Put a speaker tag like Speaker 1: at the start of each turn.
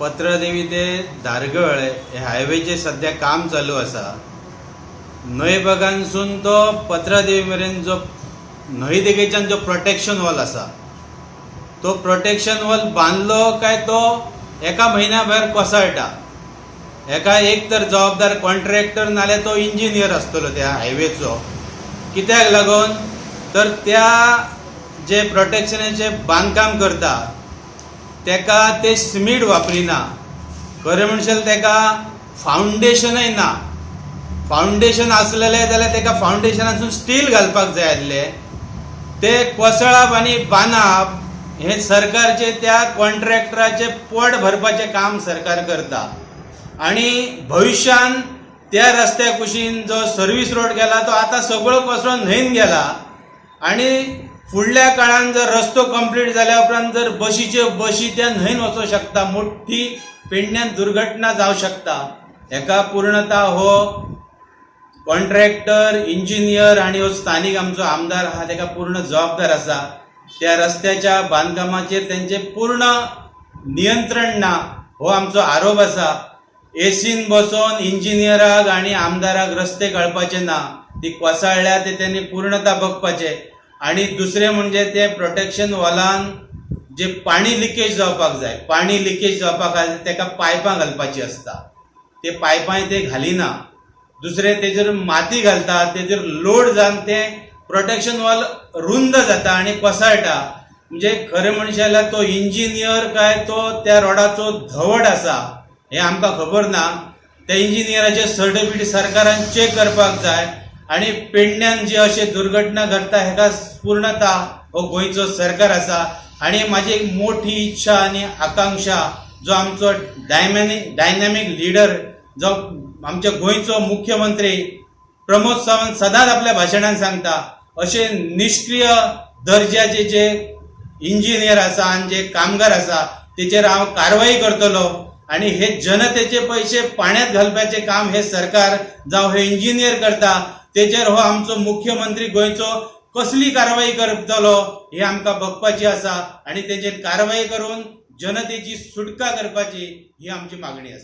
Speaker 1: पत्रदेवी ते धारगळ हे हायवेचे सध्या काम चालू असा। न्हंय भागांसून तो पत्रदेवी मेरेन जो न्हंय देगेच्यान जो प्रोटेक्शन वॉल असा, तो प्रोटेक्शन वॉल बांधलो काय तो एका म्हयन्या भायर कोसळटा। एका एक तर जबाबदार कॉन्ट्रॅक्टर नाल्यार तो इंजिनियर आसतलो त्या हायवेचो। कित्याक लागून तर त्या जे प्रोटेक्शनाचे बांदकाम करता तेका ते सिमेंट वापरिना, खरें म्हणशाल तेका फावंडेशनय ना। फावंडेशन आसलेले जाल्यार तेका फावंडेशनासून स्टील घालपाक जाय आसले। ते कोसळप आनी बांदप हे सरकारचे त्या कॉन्ट्रॅक्टराचे पोट भरपाचे काम सरकार करता। आणि भविष्यान त्या रस्त्या कुशीन जो सर्वीस रोड गेला तो आता सगळो कोसळून न्हंयन गेला। आणि फुडल्या काळान जर रस्तो कंप्लीट जाल्या उपरांत जर बशी त्या न्हंयन वचूं शकता, मोठी पेडण्यान दुर्घटना जावं शकता। हेका पूर्णता हो कॉन्ट्रॅक्टर, इंजिनियर आणि हो स्थानिक आमचो आमदार आहा तेका पूर्ण जबाबदार असा। त्या रस्त्याच्या बांदकामाचेर त्यांचे पूर्ण नियंत्रण ना हो आमचो आरोप असा। एसीन बसोन इंजिनियराक आणि आमदाराक रस्ते कळपाचे ना, ती कोसळ्ळ्या ते त्यांनी पूर्णता बघपाचे। आणि दुसरे म्हणजे ते प्रोटेक्शन वॉलान जे पाणी लिकेज जावपाक जाय, पाणी लिकेज जावपाक जाय तेका पायपां घालपाची असता, ते पायपांय ते घालिना। दुसरे तेजेर माती घालता, तेजेर लोड जावन ते प्रोटेक्शन वॉल रुंद जाता आणि कोसळटा। म्हणजे खरें म्हणशात तो इंजिनियर काय तो त्या रोडाचो धवड असा हे आमकां खबर ना। त्या इंजिनियराचे सर्टिफिकेट सरकारान चेक करपाक जाय। आणि पेडण्यान जे अशे दुर्घटना घडता हेका पूर्णता हो गोंयचो सरकार असा। आणि माझी एक मोठी इच्छा आणि आकांक्षा जो आमचो डायनॅमिक लिडर जो आमच्या गोंयचो मुख्यमंत्री प्रमोद सावंत सदांच आपल्या भाशणान सांगता, अशे निष्क्रिय दर्जाचे जे इंजिनियर आसा आणि जे कामगार आसा तेचेर हांव कारवाई करतलो। आणि हे जनतेचे पैसे पाण्यात घालपाचे काम हे सरकार जावं हे इंजिनियर करता, तेचेर हो आमचो मुख्यमंत्री गोंयचो कसली कारवाई करतलो हे आमकां बघपाची आसा। आणि तेचेर कारवाई करून जनतेची सुटका करपाची ही आमची मागणी आसा।